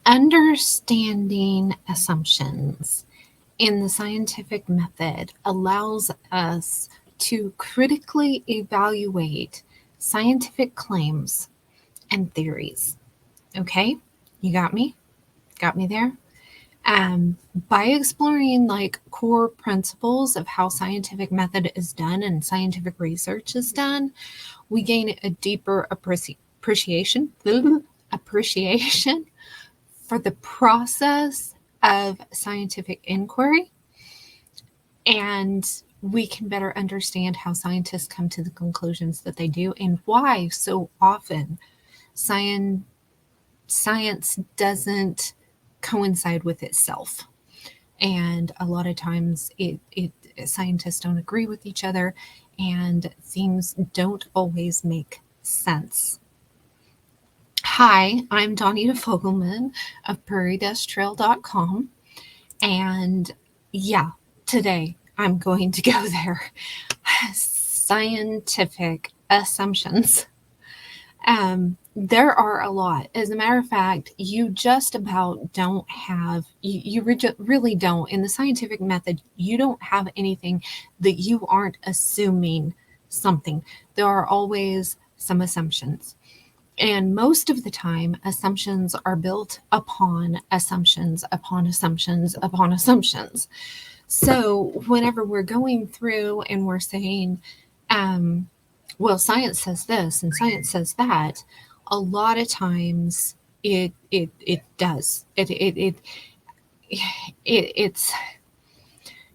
Understanding assumptions in the scientific method allows us to critically evaluate scientific claims and theories. Okay, you got me? Got me there? By exploring like core principles of how scientific method is done and scientific research is done, we gain a deeper appreciation appreciation for the process of scientific inquiry, and we can better understand how scientists come to the conclusions that they do and why so often science doesn't coincide with itself. And a lot of times scientists don't agree with each other and things don't always make sense. Hi, I'm Dawnita Fogleman of prairie-trail.com. And yeah, today I'm going to go there. Scientific assumptions. There are a lot. As a matter of fact, you just about don't have, you really don't. In the scientific method, you don't have anything that you aren't assuming something. There are always some assumptions. And most of the time, assumptions are built upon assumptions, upon assumptions, upon assumptions. So whenever we're going through and we're saying, well, science says this and science says that, a lot of times it does. It's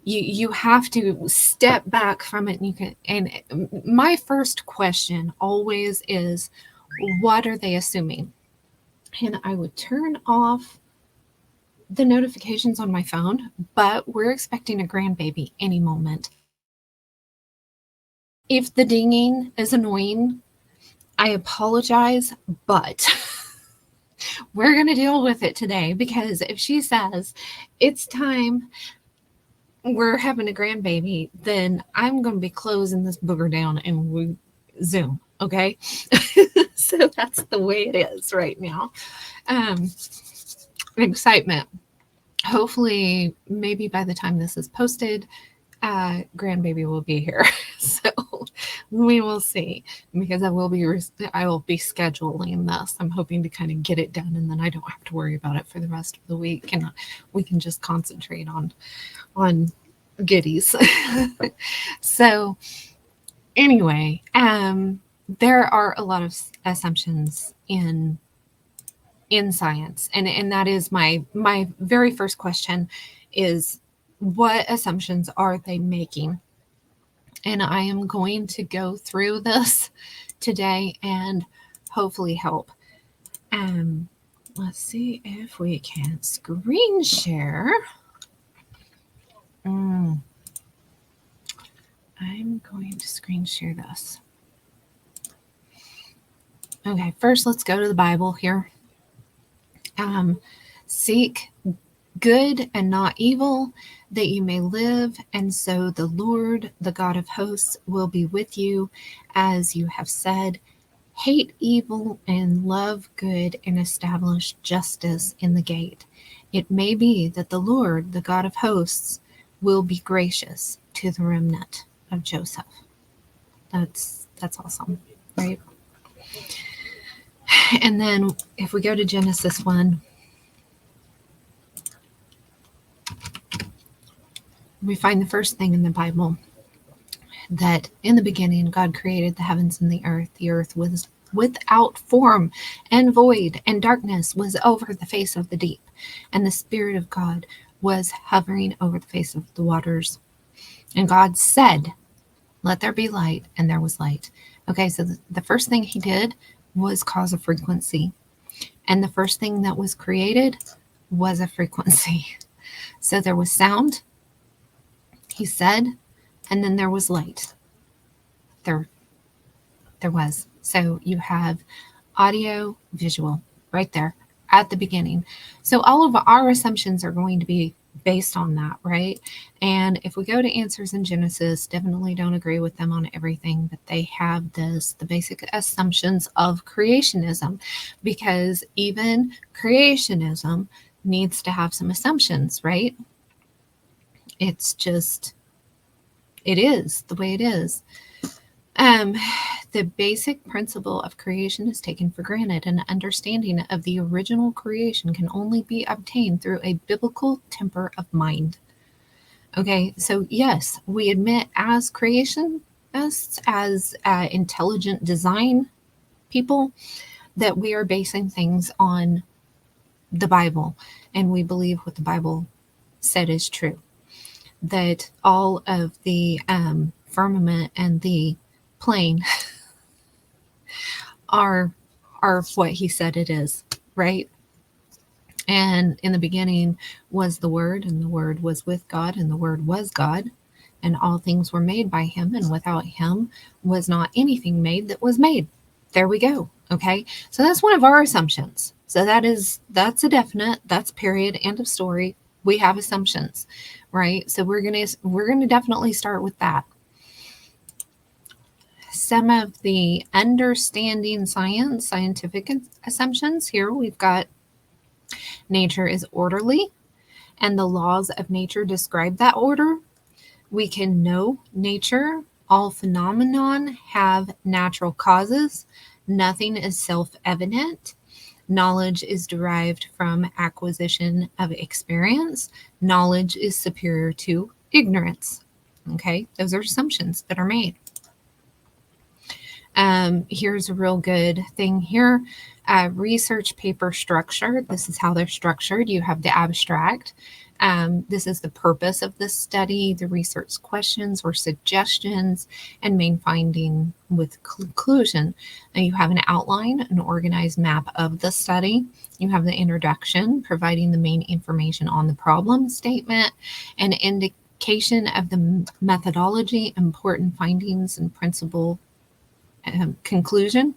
you have to step back from it, and you can. And my first question always is, what are they assuming? And I would turn off the notifications on my phone, but we're expecting a grandbaby any moment. If the dinging is annoying, I apologize, but we're going to deal with it today, because if she says it's time, we're having a grandbaby, then I'm going to be closing this booger down and we Zoom. Okay. So that's the way it is right now. Excitement. Hopefully, maybe by the time this is posted, grandbaby will be here. So we will see, because I will be scheduling this. I'm hoping to kind of get it done, and then I don't have to worry about it for the rest of the week, and we can just concentrate on goodies. So anyway, there are a lot of assumptions in science, and that is my very first question is, what assumptions are they making? And I am going to go through this today and hopefully help. Let's see if we can screen share. I'm going to screen share this. Okay, first let's go to the Bible here. Seek good and not evil, that you may live, and so the Lord, the God of hosts, will be with you, as you have said. Hate evil and love good, and establish justice in the gate. It may be that the Lord, the God of hosts, will be gracious to the remnant of Joseph. That's awesome, right? And then if we go to Genesis 1, we find the first thing in the Bible, that in the beginning God created the heavens and the earth. The earth was without form and void, and darkness was over the face of the deep, and the Spirit of God was hovering over the face of the waters. And God said, let there be light, and there was light. Okay, so the first thing he did was cause a frequency, and the first thing that was created was a frequency. So there was sound, he said, and then there was light. There was. So you have audio, visual right there at the beginning. So all of our assumptions are going to be based on that, right? And if we go to Answers in Genesis, definitely don't agree with them on everything, but they have the basic assumptions of creationism, because even creationism needs to have some assumptions, right? It's just, it is the way it is. The basic principle of creation is taken for granted. An understanding of the original creation can only be obtained through a biblical temper of mind. Okay, so yes, we admit as creationists, as intelligent design people, that we are basing things on the Bible, and we believe what the Bible said is true. That all of the firmament and the plane are what he said it is, right? And in the beginning was the Word, and the Word was with God, and the Word was God, and all things were made by him, and without him was not anything made that was made. There we go. Okay, so that's one of our assumptions. So that's a definite, that's period, end of story. We have assumptions, right? So we're gonna definitely start with that. Some of the understanding scientific assumptions here, we've got nature is orderly, and the laws of nature describe that order. We can know nature. All phenomenon have natural causes. Nothing is self-evident. Knowledge is derived from acquisition of experience. Knowledge is superior to ignorance. Okay, those are assumptions that are made. Here's a real good thing here. Research paper structure. This is how they're structured. You have the abstract. This is the purpose of the study, the research questions or suggestions, and main finding with conclusion. And you have an outline, an organized map of the study. You have the introduction, providing the main information on the problem statement, an indication of the methodology, important findings, and principle conclusion.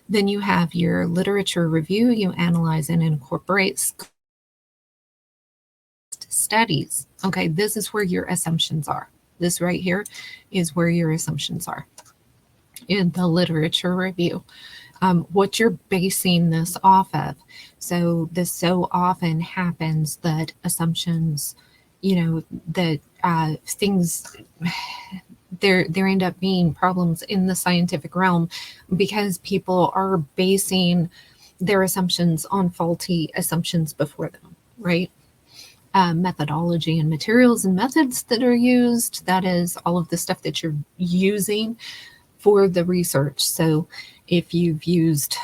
Then you have your literature review. You analyze and incorporate studies. Okay, this is where your assumptions are. This right here is where your assumptions are in the literature review. What you're basing this off of. So this so often happens that assumptions, that things, there end up being problems in the scientific realm because people are basing their assumptions on faulty assumptions before them, right? Methodology and materials and methods that are used, that is all of the stuff that you're using for the research. So if you've used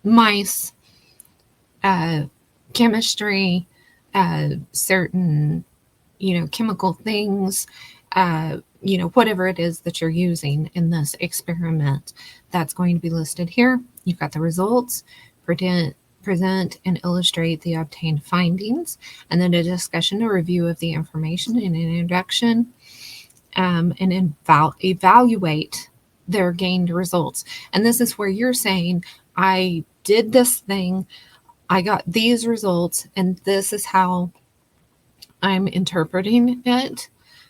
mice, chemistry, certain chemical things, whatever it is that you're using in this experiment, that's going to be listed here. You've got the results, present and illustrate the obtained findings, and then a discussion, a review of the information, and an introduction, and evaluate their gained results. And this is where you're saying, I did this thing, I got these results, and this is how I'm interpreting it.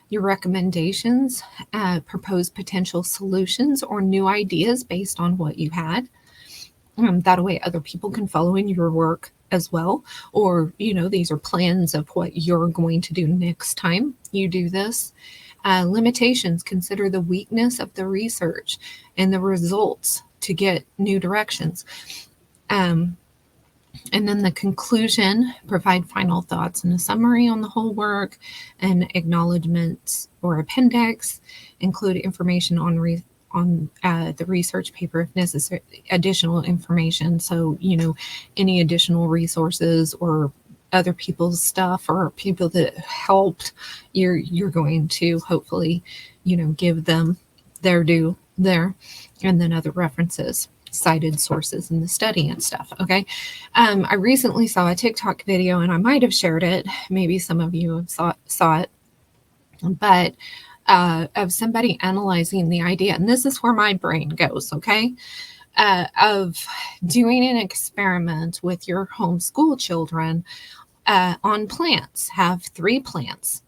Your recommendations, propose potential solutions or new ideas based on what you had. That way other people can follow in your work as well. Or, these are plans of what you're going to do next time you do this. Limitations, consider the weakness of the research and the results to get new directions. And then the conclusion, provide final thoughts and a summary on the whole work, and acknowledgments or appendix, include information on the research paper if necessary, additional information. So, any additional resources or other people's stuff or people that helped, you're going to hopefully, give them their due there, and then other references, cited sources in the study and stuff. Okay. I recently saw a TikTok video, and I might have shared it. Maybe some of you have saw it, but of somebody analyzing the idea. And this is where my brain goes. Okay. of doing an experiment with your homeschool children on plants. Have 3 plants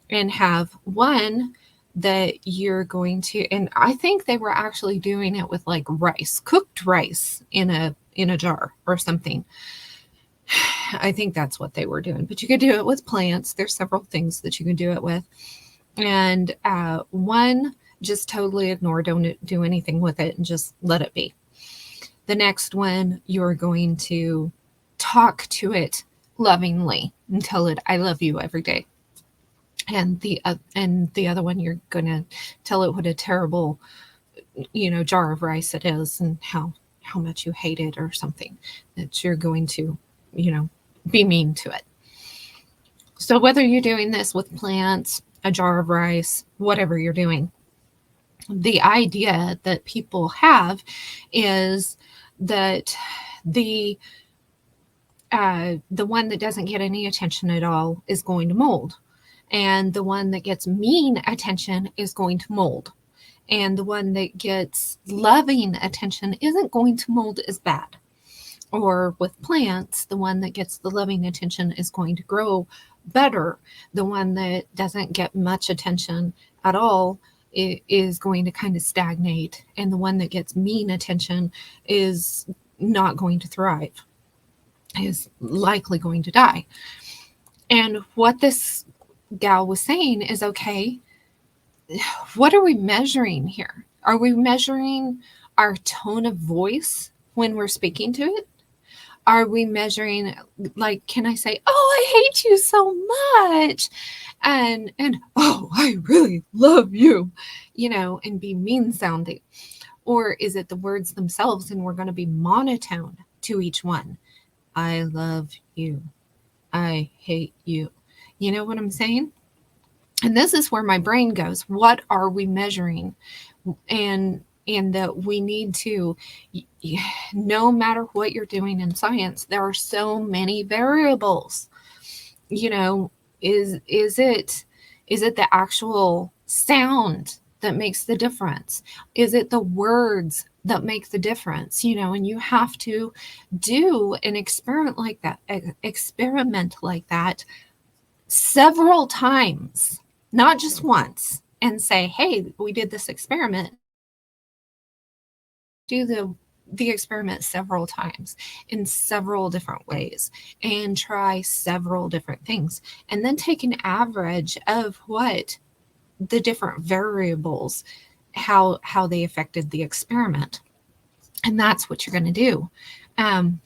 and have one that you're going to, and I think they were actually doing it with like rice, cooked rice in a jar or something. I think that's what they were doing, but you could do it with plants. There's several things that you can do it with. And one, just totally ignore, don't do anything with it and just let it be. The next one, you're going to talk to it lovingly and tell it, I love you every day. And the other one, you're going to tell it what a terrible, jar of rice it is and how much you hate it or something, that you're going to, be mean to it. So whether you're doing this with plants, a jar of rice, whatever you're doing, the idea that people have is that the one that doesn't get any attention at all is going to mold, and the one that gets mean attention is going to mold, and the one that gets loving attention isn't going to mold as bad. Or with plants, the one that gets the loving attention is going to grow better. The one that doesn't get much attention at all is going to kind of stagnate, and the one that gets mean attention is not going to thrive, is likely going to die. And what this gal was saying is, okay, what are we measuring here? Are we measuring our tone of voice when we're speaking to it? Are we measuring, like, can I say, oh, I hate you so much? And oh, I really love you, and be mean sounding? Or is it the words themselves and we're going to be monotone to each one? I love you. I hate you. You know what I'm saying? And this is where my brain goes. What are we measuring? And that we need to, no matter what you're doing in science, there are so many variables. Is it the actual sound that makes the difference? Is it the words that make the difference? And you have to do an experiment like that several times, not just once, and say, hey, we did this experiment. Do the experiment several times in several different ways and try several different things, and then take an average of what the different variables, how they affected the experiment. And that's what you're going to do. And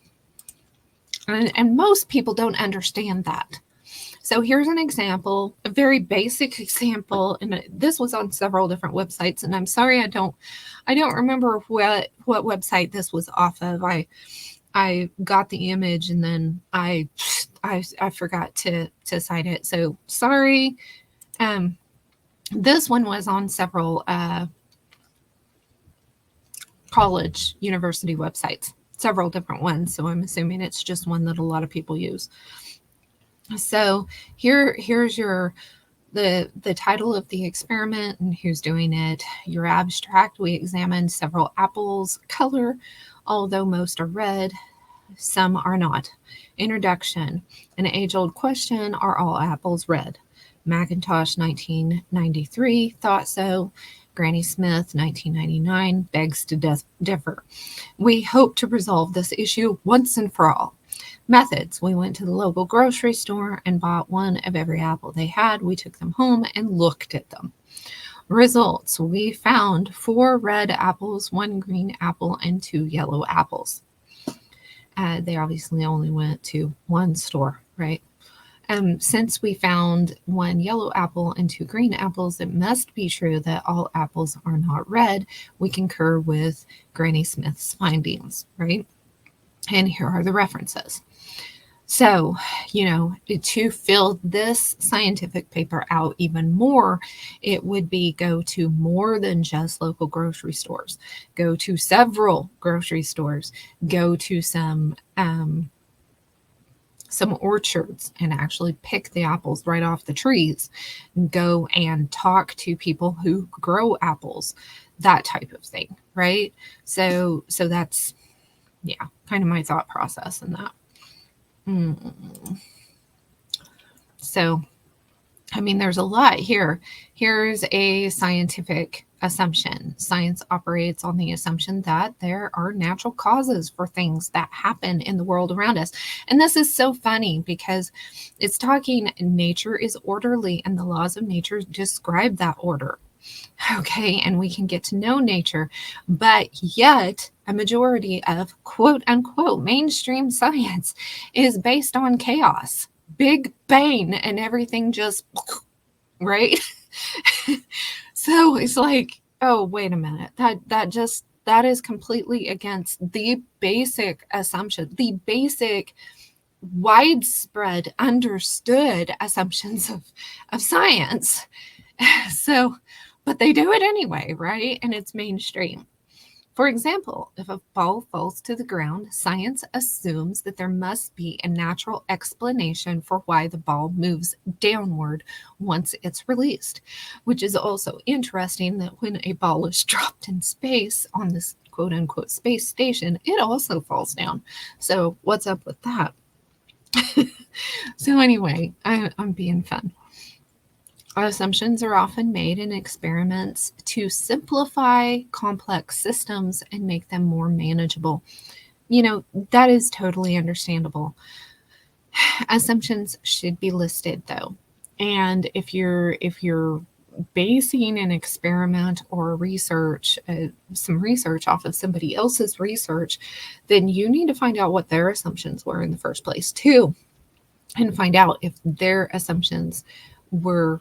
most people don't understand that. So here's an example, a very basic example, and this was on several different websites, and I'm sorry I don't remember what website this was off of. I got the image and then I forgot to cite it. So sorry. This one was on several college, university websites, several different ones. So I'm assuming it's just one that a lot of people use. So here's the title of the experiment and who's doing it. Your abstract, we examined several apples. Color, although most are red, some are not. Introduction, an age-old question, are all apples red? McIntosh, 1993, thought so. Granny Smith, 1999, begs to differ. We hope to resolve this issue once and for all. Methods, we went to the local grocery store and bought one of every apple they had. We took them home and looked at them. Results, we found 4 red apples, 1 green apple, and 2 yellow apples. They obviously only went to one store, right? Since we found 1 yellow apple and 2 green apples, it must be true that all apples are not red. We concur with Granny Smith's findings, right? And here are the references. So, to fill this scientific paper out even more, it would be go to more than just local grocery stores. Go to several grocery stores. Go to some orchards and actually pick the apples right off the trees. Go and talk to people who grow apples. that type of thing, right? So that's, yeah, kind of my thought process in that. So, I mean, there's a lot here. Here's a scientific assumption. Science operates on the assumption that there are natural causes for things that happen in the world around us. And this is so funny because it's talking nature is orderly and the laws of nature describe that order. Okay, and we can get to know nature, but yet a majority of quote unquote mainstream science is based on chaos, big bang, and everything just right. So it's like, oh, wait a minute, that is completely against the basic assumption, the basic widespread understood assumptions of science. So, but they do it anyway, right? And it's mainstream. For example, if a ball falls to the ground, science assumes that there must be a natural explanation for why the ball moves downward once it's released, which is also interesting that when a ball is dropped in space on this quote unquote space station, it also falls down. So, what's up with that? So, anyway, I'm being fun. Assumptions are often made in experiments to simplify complex systems and make them more manageable. That is totally understandable. Assumptions should be listed though. And if you're basing an experiment or research, some research off of somebody else's research, then you need to find out what their assumptions were in the first place too, and find out if their assumptions were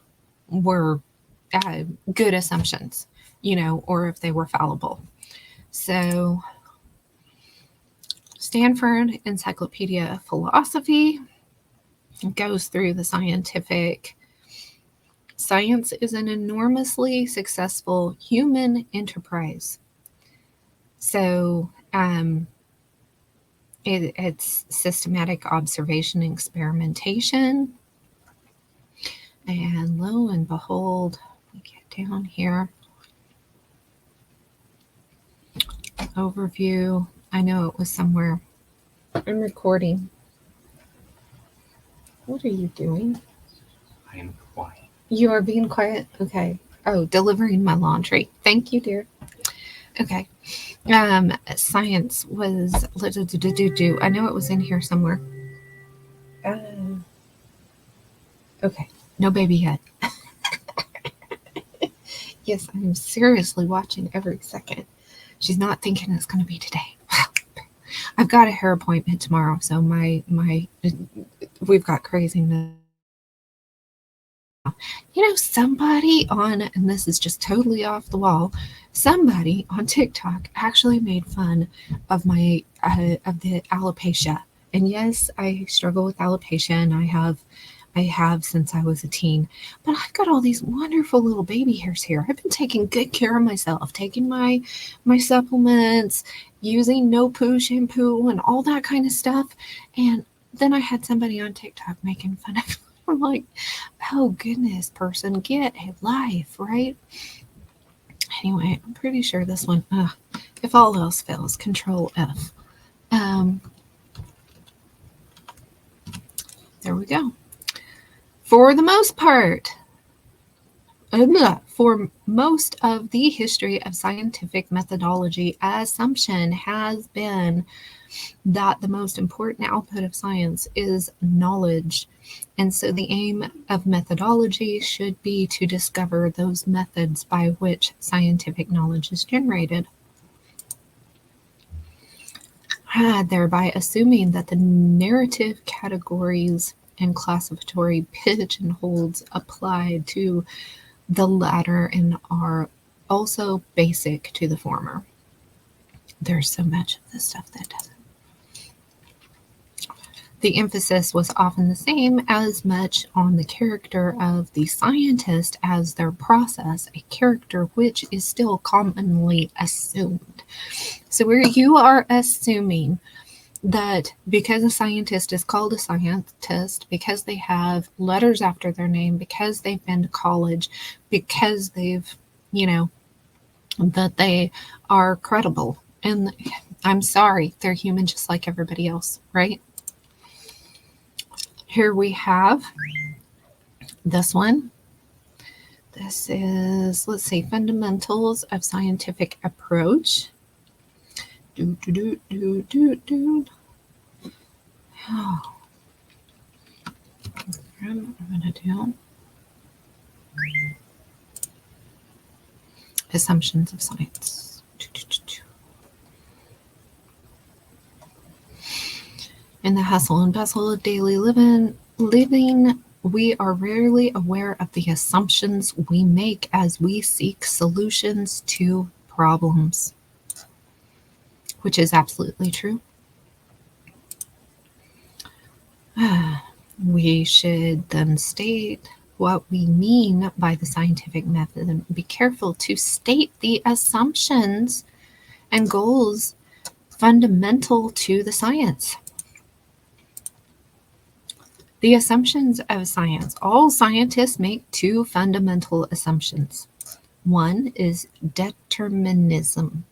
good assumptions, or if they were fallible. So Stanford Encyclopedia of Philosophy goes through the scientific. Science is an enormously successful human enterprise. So it's systematic observation and experimentation. And lo and behold, we get down here. Overview. I know it was somewhere. I'm recording. What are you doing? I am quiet. You are being quiet? Okay. Oh, delivering my laundry. Thank you, dear. Okay. Science was. I know it was in here somewhere. Okay. No baby yet. Yes, I'm seriously watching every second. She's not thinking it's going to be today. I've got a hair appointment tomorrow, so we've got craziness. Somebody on, and this is just totally off the wall, somebody on TikTok actually made fun of my of the alopecia. And yes, I struggle with alopecia, and I have since I was a teen. But I've got all these wonderful little baby hairs here. I've been taking good care of myself, taking my supplements, using no poo shampoo and all that kind of stuff. And then I had somebody on TikTok making fun of me. I'm like, oh goodness, person, get a life, right? Anyway, I'm pretty sure this one, if all else fails, Control F. There we go. For the most part, for most of the history of scientific methodology, assumption has been that the most important output of science is knowledge. And so the aim of methodology should be to discover those methods by which scientific knowledge is generated, thereby assuming that the narrative categories and classificatory pigeonholes applied to the latter and are also basic to the former. There's so much of this stuff that doesn't. The emphasis was often the same, as much on the character of the scientist as their process, a character which is still commonly assumed. So where you are assuming that because a scientist is called a scientist, because they have letters after their name, because they've been to college, because they've, that they are credible. And I'm sorry, they're human just like everybody else, right? Here we have this one. This is, let's see, Fundamentals of Scientific Approach. I'm going to do Assumptions of Science. In the hustle and bustle of daily living, we are rarely aware of the assumptions we make as we seek solutions to problems, which is absolutely true. We should then state what we mean by the scientific method and be careful to state the assumptions and goals fundamental to the science. The assumptions of science. All scientists make two fundamental assumptions. One is determinism,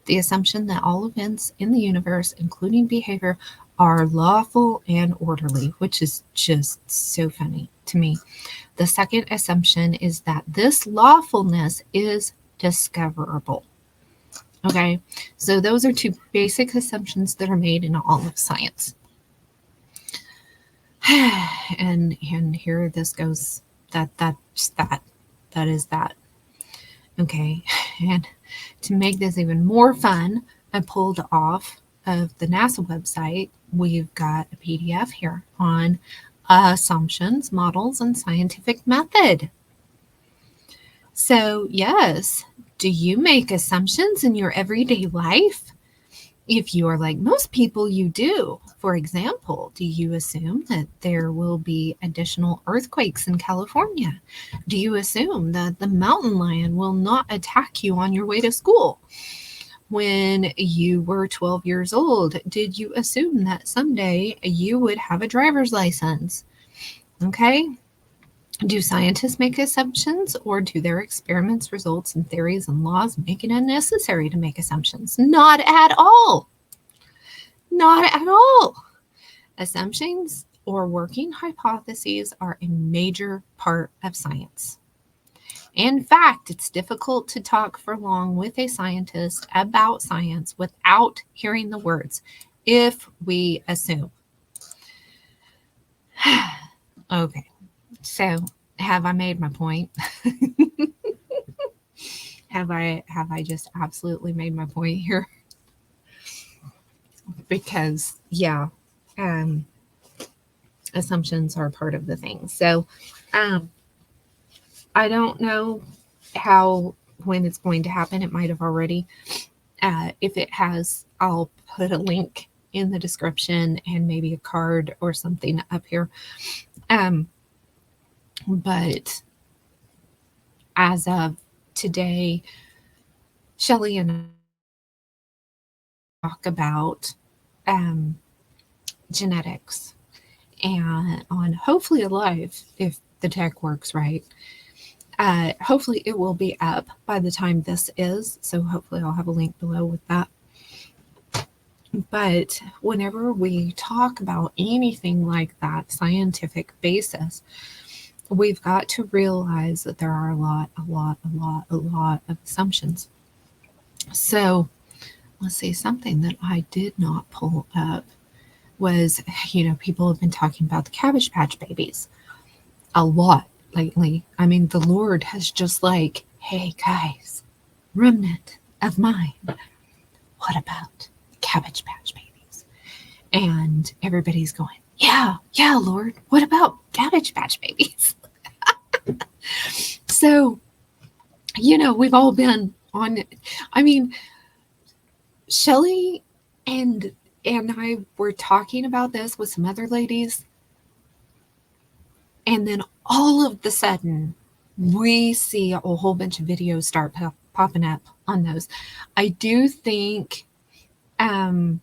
the assumption that all events in the universe, including behavior, are lawful and orderly, which is just so funny to me. The second assumption is that this lawfulness is discoverable. Okay, so those are two basic assumptions that are made in all of science. And here this goes. That is that. Okay, and to make this even more fun, I pulled off of the NASA website. We've got a PDF here on assumptions, models, and scientific method. So yes, do you make assumptions in your everyday life? If you are like most people, you do. For example, do you assume that there will be additional earthquakes in California? Do you assume that the mountain lion will not attack you on your way to school? When you were 12 years old, did you assume that someday you would have a driver's license? Okay. Do scientists make assumptions, or do their experiments, results, and theories and laws make it unnecessary to make assumptions? Not at all. Not at all. Assumptions or working hypotheses are a major part of science. In fact, it's difficult to talk for long with a scientist about science without hearing the words, if we assume. Okay. So, have I made my point? Have I just absolutely made my point here? Because assumptions are part of the thing. So, I don't know when it's going to happen. It might have already. If it has, I'll put a link in the description and maybe a card or something up here. But as of today, Shelley and I talk about genetics and on Hopefully Alive, if the tech works right. Hopefully it will be up by the time this is. So hopefully I'll have a link below with that. But whenever we talk about anything like that, scientific basis, we've got to realize that there are a lot of assumptions. So let's see, something that I did not pull up was, people have been talking about the Cabbage Patch Babies a lot lately. I mean, the Lord has just like, hey guys, remnant of mine, what about Cabbage Patch Babies? And everybody's going, yeah, Lord, what about Cabbage Patch Babies? So, we've all been on it. I mean, Shelley and I were talking about this with some other ladies. And then all of the sudden, we see a whole bunch of videos start popping up on those. I do think Mind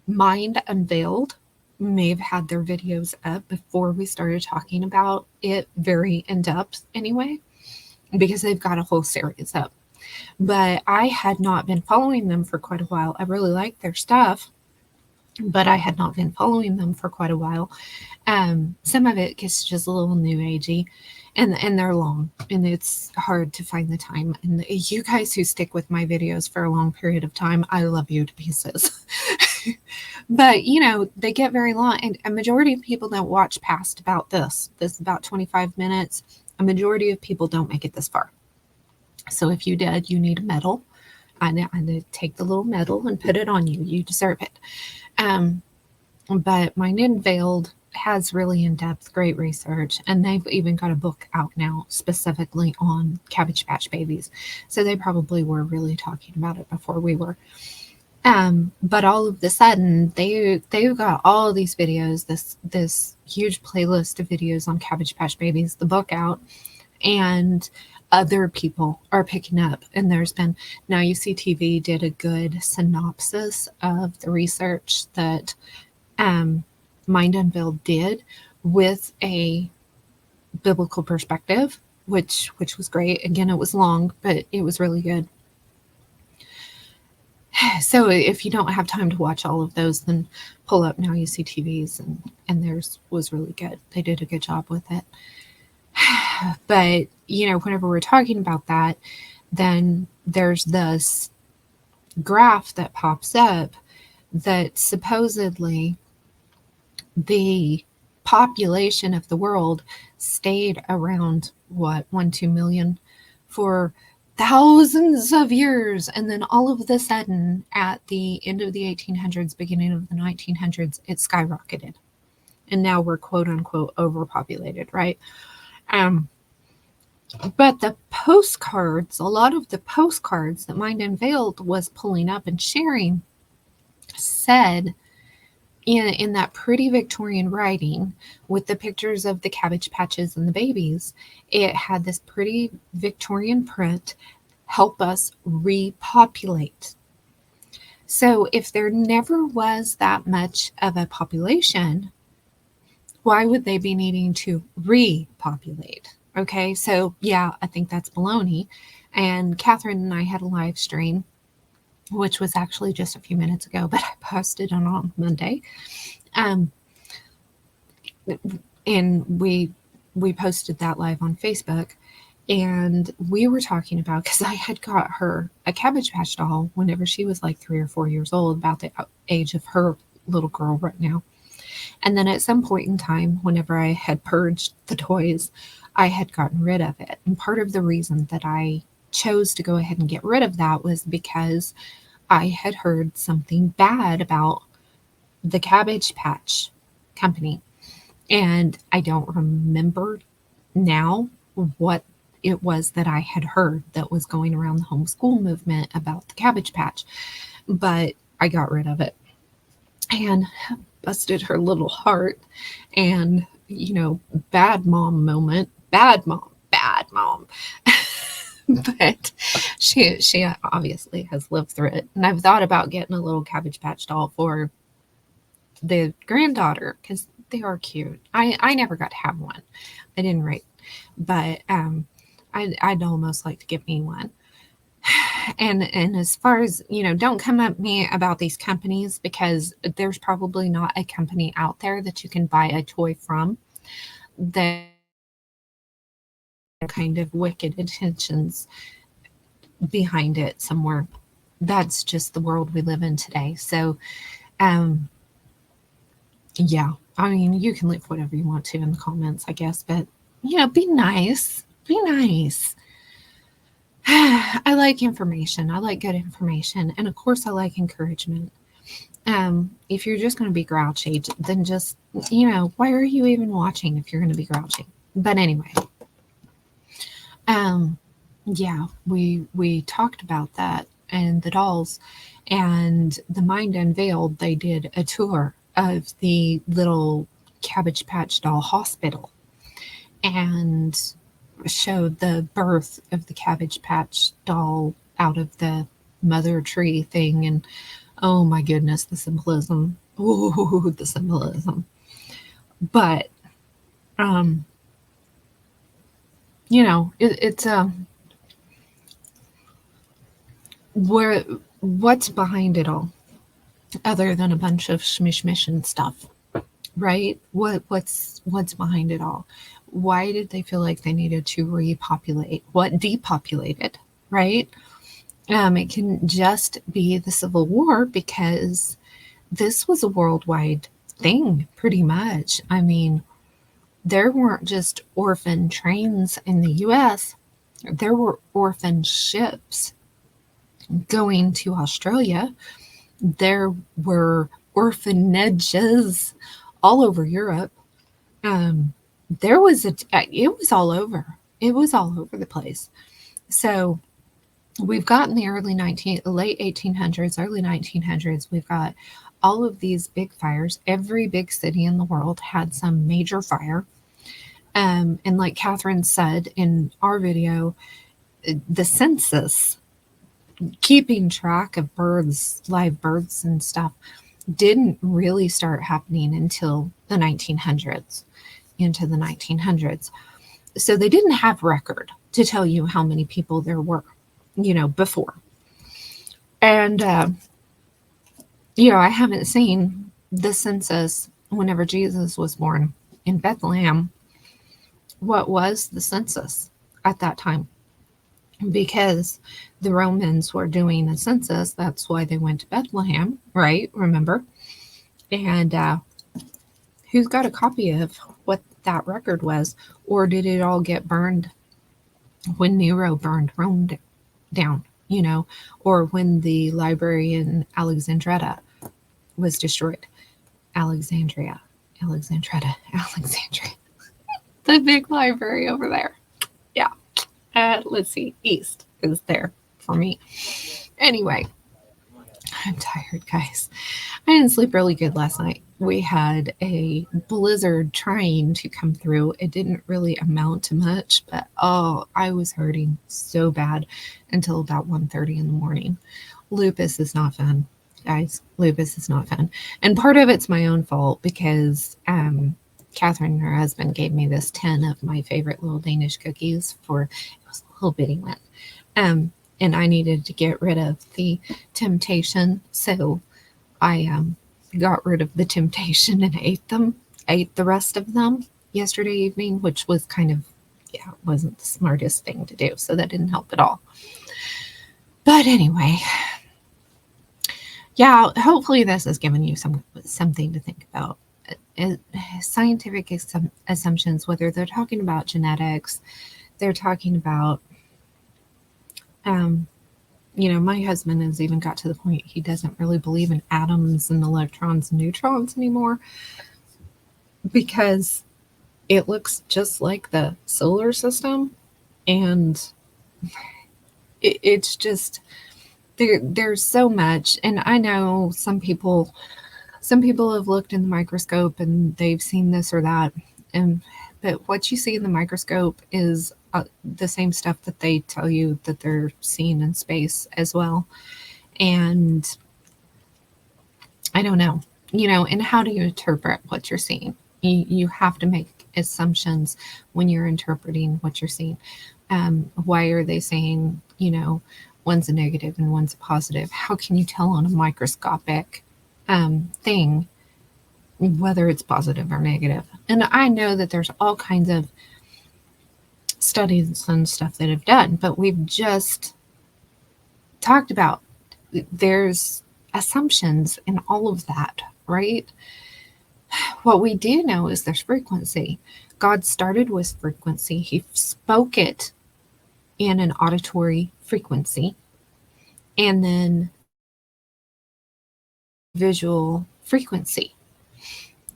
Unveiled may have had their videos up before we started talking about it very in depth anyway, because they've got a whole series up. But I had not been following them for quite a while. I really liked their stuff, but I had not been following them for quite a while. Some of it gets just a little new agey, and they're long, and it's hard to find the time. And you guys who stick with my videos for a long period of time, I love you to pieces. But they get very long, and a majority of people don't watch past about this about 25 minutes. A majority of people don't make it this far. So if you did, you need a medal. I take the little medal and put it on you. You deserve it. But Mind Unveiled has really in-depth, great research, and they've even got a book out now specifically on Cabbage Patch Babies. So they probably were really talking about it before we were. But all of a sudden, they've got all these videos, this huge playlist of videos on Cabbage Patch Babies, the book out, and other people are picking up. And there's been, Now You See TV did a good synopsis of the research that Mind Unveiled did with a biblical perspective, which was great. Again, it was long, but it was really good. So if you don't have time to watch all of those, then pull up Now You See TVs, and theirs was really good. They did a good job with it. But, whenever we're talking about that, then there's this graph that pops up that supposedly the population of the world stayed around, 1-2 million for thousands of years. And then all of a sudden, at the end of the 1800s, beginning of the 1900s, it skyrocketed. And now we're quote unquote overpopulated, right? But the postcards, a lot of the postcards that Mind Unveiled was pulling up and sharing said in that pretty Victorian writing with the pictures of the cabbage patches and the babies, it had this pretty Victorian print, help us repopulate. So if there never was that much of a population, why would they be needing to repopulate? Okay, so yeah, I think that's baloney. And Catherine and I had a live stream, which was actually just a few minutes ago, but I posted it on Monday. And we posted that live on Facebook, and we were talking about, because I had got her a Cabbage Patch doll whenever she was like 3 or 4 years old, about the age of her little girl right now. And then at some point in time, whenever I had purged the toys, I had gotten rid of it. And part of the reason that I chose to go ahead and get rid of that was because I had heard something bad about the Cabbage Patch company. And I don't remember now what it was that I had heard that was going around the homeschool movement about the Cabbage Patch, but I got rid of it and busted her little heart. And, bad mom moment, bad mom. But she obviously has lived through it. And I've thought about getting a little Cabbage Patch doll for the granddaughter, because they are cute. I never got to have one. I didn't rate, but I'd almost like to get me one. And as far as, don't come at me about these companies, because there's probably not a company out there that you can buy a toy from that kind of wicked intentions behind it somewhere. That's just the world we live in today. So, yeah, I mean, you can leave whatever you want to in the comments, I guess, but, be nice. Be nice. I like information. I like good information. And of course, I like encouragement. If you're just going to be grouchy, then just, why are you even watching if you're going to be grouchy? But anyway, yeah, we talked about that and the dolls, and the Mind Unveiled, they did a tour of the little Cabbage Patch doll hospital and showed the birth of the Cabbage Patch doll out of the mother tree thing. And oh my goodness, the symbolism. Ooh, the symbolism. But it's what's behind it all, other than a bunch of shmish and stuff, right? What's behind it all? Why did they feel like they needed to repopulate? What depopulated, right? It can just be the Civil War, because this was a worldwide thing, pretty much. I mean, there weren't just orphan trains in the US, there were orphan ships going to Australia. There were orphanages all over Europe. Um, there was it was all over. It was all over the place. So we've got in the late 1800s, early 1900s, we've got all of these big fires. Every big city in the world had some major fire. And like Catherine said in our video, the census, keeping track of birds, live birds and stuff, didn't really start happening until the 1900s, into the 1900s. So they didn't have record to tell you how many people there were, before. And, I haven't seen the census whenever Jesus was born in Bethlehem. What was the census at that time? Because the Romans were doing a census. That's why they went to Bethlehem, right? Remember? And who's got a copy of what that record was? Or did it all get burned when Nero burned Rome down, or when the library in Alexandria was destroyed? Alexandria. The big library over there. Yeah. Let's see. East is there for me. Anyway, I'm tired, guys. I didn't sleep really good last night. We had a blizzard trying to come through. It didn't really amount to much, but I was hurting so bad until about 1:30 in the morning. Lupus is not fun, guys. Lupus is not fun. And part of it's my own fault, because Catherine and her husband gave me this tin of my favorite little Danish cookies it was a little bitty one. And I needed to get rid of the temptation. So I got rid of the temptation and ate the rest of them yesterday evening, which was it wasn't the smartest thing to do. So that didn't help at all. But anyway, yeah, hopefully this has given you something to think about. Scientific assumptions, whether they're talking about genetics, they're talking about, my husband has even got to the point he doesn't really believe in atoms and electrons and neutrons anymore, because it looks just like the solar system, and it's just there's so much. And I know some people have looked in the microscope and they've seen this or that, but what you see in the microscope is the same stuff that they tell you that they're seeing in space as well. And I don't know, and how do you interpret what you're seeing? You have to make assumptions when you're interpreting what you're seeing. Why are they saying, one's a negative and one's a positive? How can you tell on a microscopic thing whether it's positive or negative? And I know that there's all kinds of studies and stuff that have done, but we've just talked about there's assumptions in all of that, right? What we do know is there's frequency. God started with frequency. He spoke it in an auditory frequency, and then visual frequency.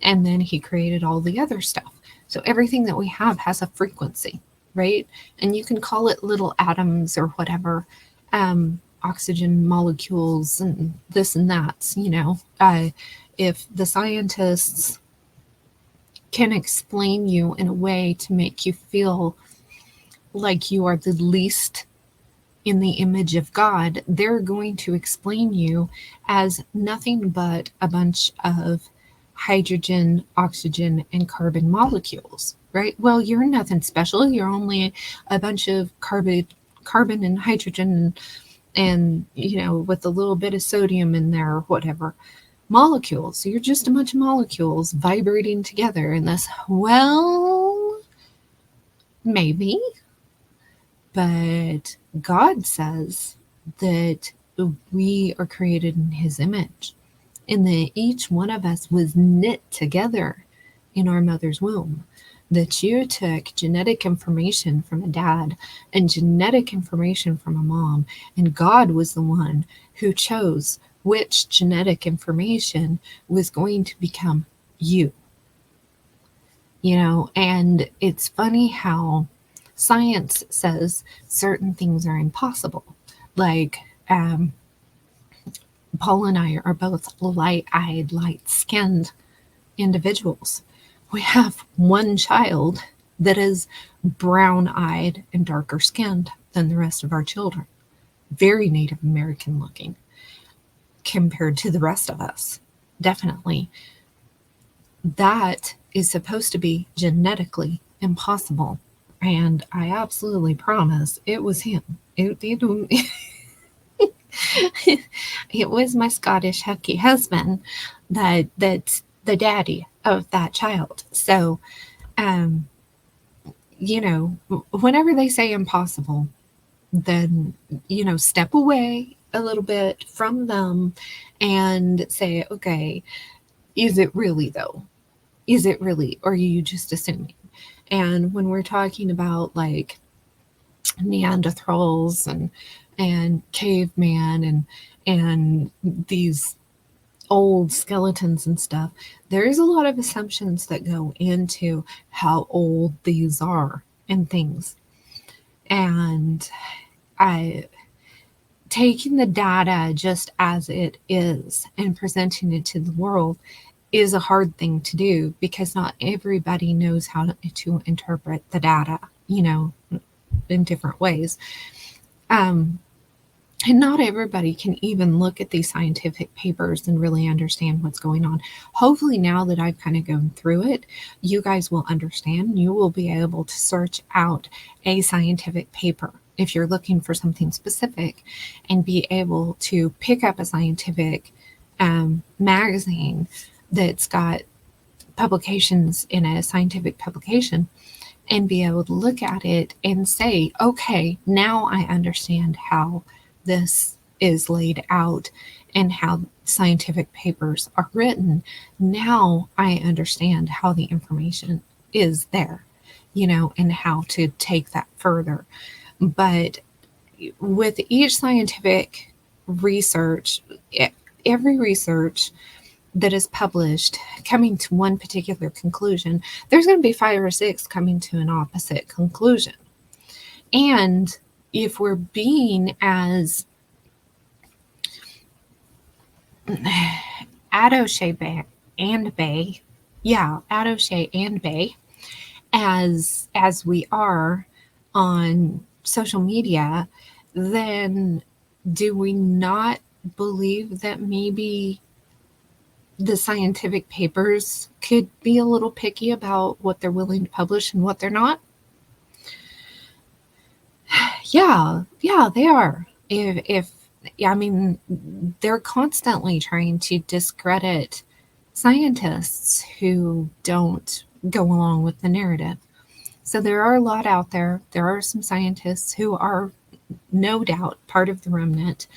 And then he created all the other stuff. So everything that we have has a frequency, right? And you can call it little atoms or whatever, oxygen molecules and this and that, if the scientists can explain you in a way to make you feel like you are the least in the image of God, they're going to explain you as nothing but a bunch of hydrogen, oxygen, and carbon molecules, right? Well, you're nothing special. You're only a bunch of carbon and hydrogen and, with a little bit of sodium in there or whatever. Molecules. You're just a bunch of molecules vibrating together in this. Well, maybe. But God says that we are created in his image and that each one of us was knit together in our mother's womb. That you took genetic information from a dad and genetic information from a mom, and God was the one who chose which genetic information was going to become you. And it's funny how science says certain things are impossible. Like, Paul and I are both light-eyed, light-skinned individuals. We have one child that is brown-eyed and darker skinned than the rest of our children. Very Native American looking compared to the rest of us. Definitely. That is supposed to be genetically impossible. And I absolutely promise it was him. It was my Scottish hooky husband that's the daddy of that child. So, whenever they say impossible, then, step away a little bit from them and say, okay, is it really though? Is it really? Or are you just assuming? And when we're talking about like Neanderthals and caveman and these old skeletons and stuff, there's a lot of assumptions that go into how old these are and things. And taking the data just as it is and presenting it to the world is a hard thing to do because not everybody knows how to interpret the data, in different ways. And not everybody can even look at these scientific papers and really understand what's going on. Hopefully now that I've kind of gone through it, you guys will understand. You will be able to search out a scientific paper if you're looking for something specific and be able to pick up a scientific magazine that's got publications in a scientific publication and be able to look at it and say, okay, now I understand how this is laid out and how scientific papers are written. Now I understand how the information is there, and how to take that further. But with each scientific research, every research that is published coming to one particular conclusion, there's going to be 5 or 6 coming to an opposite conclusion. And if we're being as Adoshe and Bay as we are on social media, then do we not believe that maybe the scientific papers could be a little picky about what they're willing to publish and what they're not? Yeah, they are. They're constantly trying to discredit scientists who don't go along with the narrative. So there are a lot out there. There are some scientists who are no doubt part of the remnant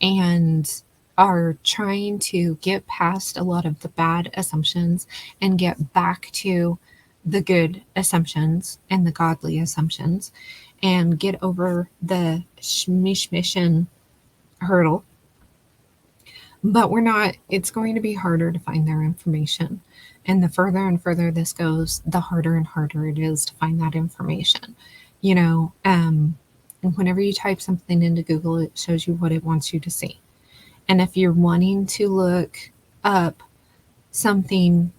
and are trying to get past a lot of the bad assumptions and get back to the good assumptions and the godly assumptions and get over the shmishmission hurdle. But we're not, it's going to be harder to find their information. And the further and further this goes, the harder and harder it is to find that information. And whenever you type something into Google, it shows you what it wants you to see. And if you're wanting to look up something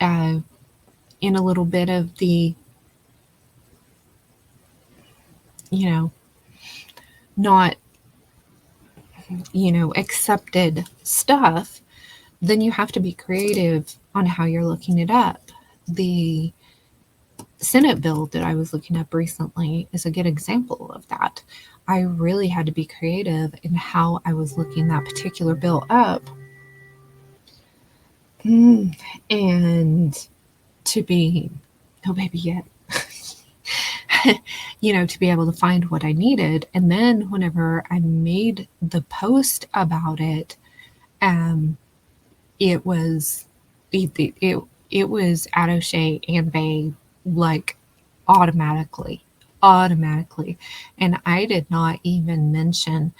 in a little bit of the, not, accepted stuff, then you have to be creative on how you're looking it up. The Senate bill that I was looking up recently is a good example of that. I really had to be creative in how I was looking that particular bill up. And to be, no baby yet, to be able to find what I needed. And then whenever I made the post about it, it was it was at O'Shea and Bay like automatically, and I did not even mention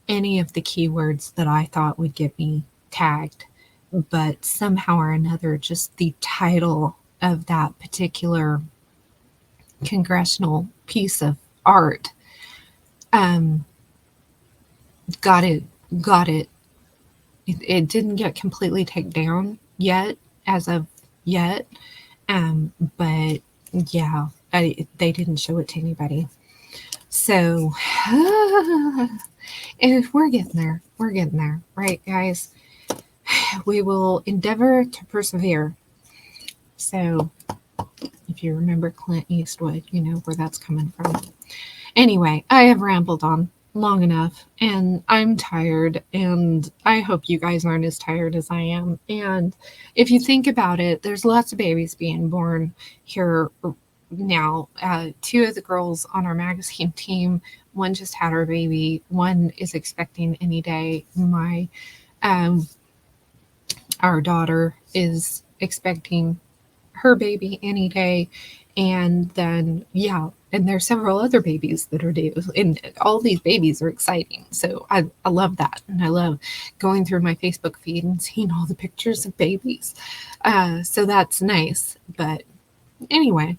any of the keywords that I thought would get me tagged, but somehow or another, just the title of that particular congressional piece of art um, got it got it. It didn't get completely taken down yet, as of yet, but yeah, they didn't show it to anybody. So if we're getting there, right, guys? We will endeavor to persevere. So if you remember Clint Eastwood, you know where that's coming from. Anyway, I have rambled on long enough and I'm tired, and I hope you guys aren't as tired as I am. And if you think about it, there's lots of babies being born here now. 2 of the girls on our magazine team, one just had her baby, one is expecting any day. Our daughter is expecting her baby any day. And then, and there's several other babies that are due, and all these babies are exciting. So I love that. And I love going through my Facebook feed and seeing all the pictures of babies. So that's nice. But anyway,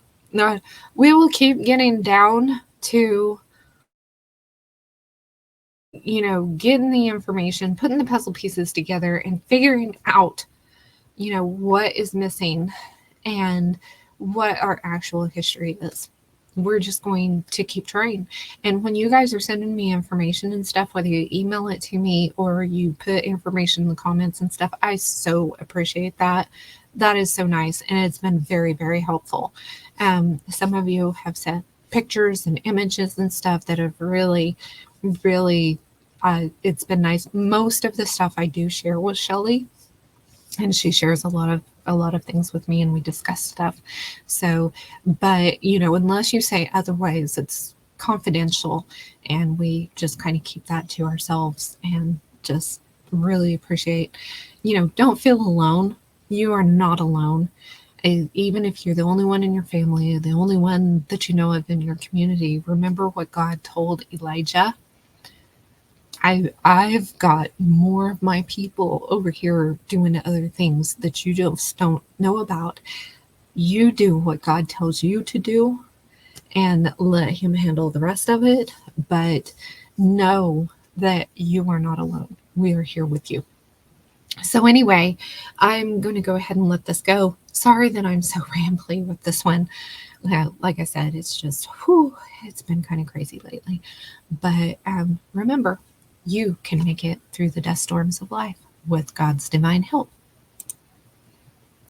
we will keep getting down to, getting the information, putting the puzzle pieces together and figuring out, what is missing and what our actual history is. We're just going to keep trying. And when you guys are sending me information and stuff, whether you email it to me or you put information in the comments and stuff, I so appreciate that. That is so nice. And it's been very, very helpful. Some of you have sent pictures and images and stuff that have really, really, it's been nice. Most of the stuff I do share with Shelly, and she shares a lot of things with me, and we discuss stuff. So, but unless you say otherwise, it's confidential, and we just kind of keep that to ourselves. And just really appreciate, don't feel alone. You are not alone. Even if you're the only one in your family, the only one that you know of in your community, remember what God told Elijah. I've got more of my people over here doing other things that you just don't know about. You do what God tells you to do and let him handle the rest of it. But know that you are not alone. We are here with you. So anyway, I'm going to go ahead and let this go. Sorry that I'm so rambly with this one. Like I said, it's just, it's been kind of crazy lately. But remember, you can make it through the dust storms of life with God's divine help.